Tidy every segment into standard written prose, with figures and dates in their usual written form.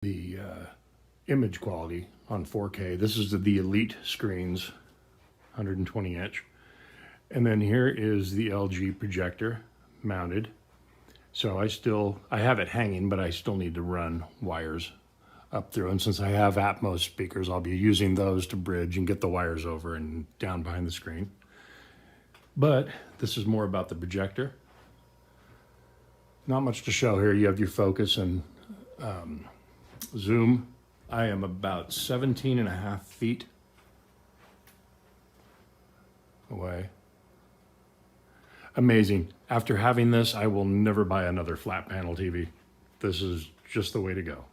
The image quality on 4K. This is the Elite screens, 120 inch. And then here is the LG projector mounted. So I have it hanging, but I still need to run wires up through. And since I have Atmos speakers, I'll be using those to bridge and get the wires over and down behind the screen. But this is more about the projector. Not much to show here. You have your focus and zoom. I am about 17.5 feet away. Amazing. After having this, I will never buy another flat panel TV. This is just the way to go.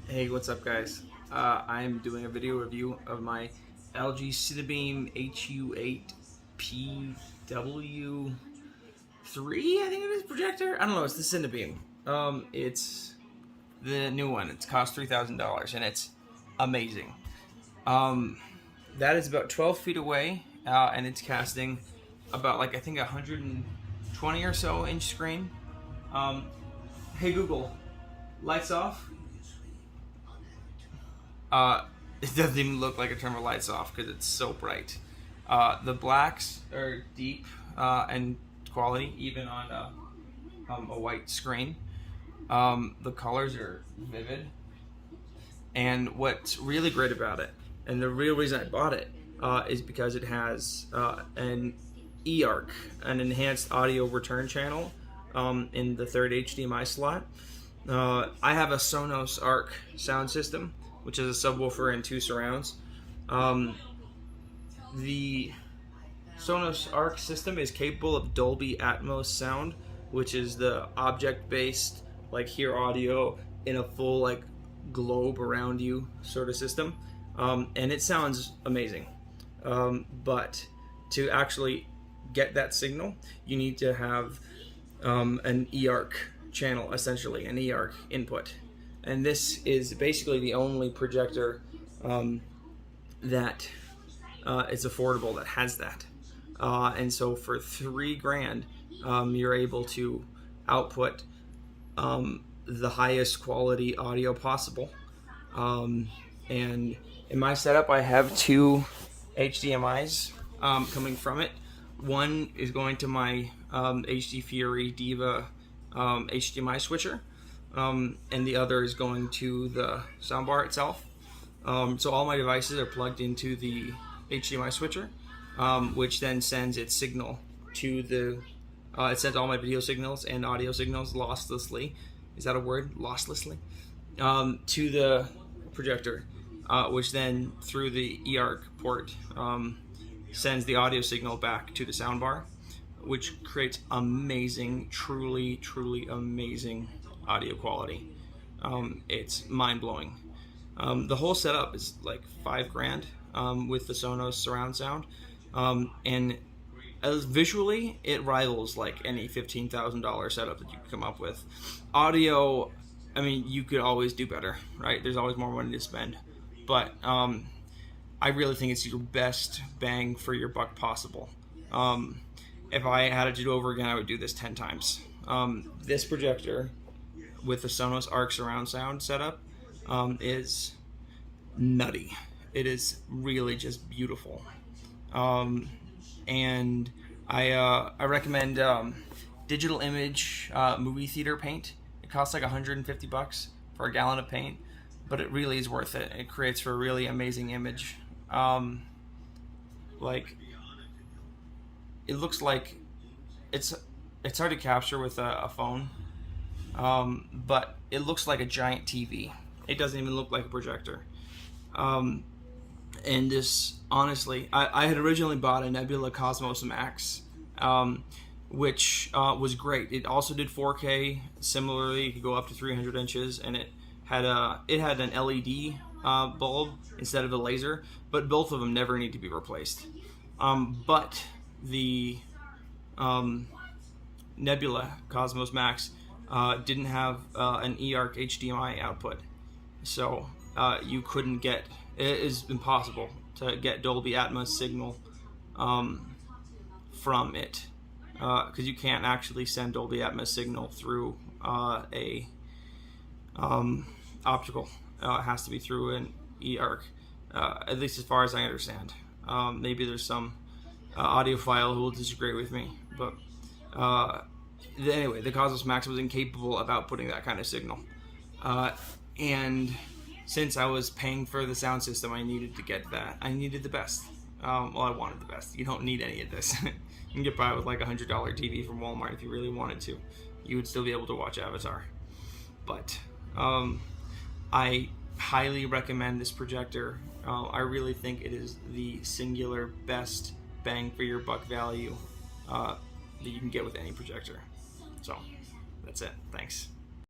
Hey, what's up guys? I'm doing a video review of my LG CineBeam HU810PW3, I think it is, projector? I don't know, it's the CineBeam. It's the new one. It costs $3,000 and it's amazing. That is about 12 feet away and it's casting about like I think 120 or so inch screen. Hey Google, lights off. It doesn't even look like a turn of lights off because it's so bright. The blacks are deep and quality, even on a white screen. The colors are vivid. And what's really great about it, and the real reason I bought it, is because it has an eARC, an enhanced audio return channel, in the third HDMI slot. I have a Sonos ARC sound system, which is a subwoofer and 2 surrounds. The Sonos ARC system is capable of Dolby Atmos sound, which is the object-based, like hear audio in a full like globe around you sort of system. And it sounds amazing. But to actually get that signal, you need to have an eARC channel, essentially, an eARC input. And this is basically the only projector that is affordable that has that. And so for $3,000, you're able to output the highest quality audio possible. And in my setup, I have 2 HDMIs coming from it. One is going to my HD Fury Diva HDMI switcher. And the other is going to the soundbar itself. So all my devices are plugged into the HDMI switcher, which then sends its signal to the, it sends all my video signals and audio signals losslessly. Is that a word? Losslessly? To the projector, which then through the eARC port sends the audio signal back to the soundbar, which creates amazing, truly amazing audio quality. It's mind-blowing. The whole setup is like $5,000 with the Sonos surround sound, and as visually it rivals like any $15,000 setup that you could come up with. Audio, I mean, you could always do better, right? There's always more money to spend, but I really think it's your best bang for your buck possible. If I had it to do over again, I would do this 10 times. This projector with the Sonos ARC surround sound setup is nutty. It is really just beautiful. And I recommend Digital Image movie theater paint. It costs like $150 for a gallon of paint, but it really is worth it. It creates for a really amazing image. Like, it looks like it's hard to capture with a phone, but it looks like a giant TV. It doesn't even look like a projector. And this, honestly, I had originally bought a Nebula Cosmos Max, which was great. It also did 4K. Similarly, you could go up to 300 inches, and it had an LED bulb instead of a laser. But both of them never need to be replaced. But the Nebula Cosmos Max didn't have an eARC HDMI output, so you couldn't get. It is impossible to get Dolby Atmos signal from it, because you can't actually send Dolby Atmos signal through a optical it has to be through an eARC, at least as far as I understand. Maybe there's some audiophile who will disagree with me, but anyway, the Cosmos Max was incapable of outputting that kind of signal. And since I was paying for the sound system, I needed to get that. I needed the best. Well, I wanted the best. You don't need any of this. You can get by with like a $100 TV from Walmart if you really wanted to. You would still be able to watch Avatar. But I highly recommend this projector. I really think it is the singular best bang for your buck value that you can get with any projector. So that's it. Thanks.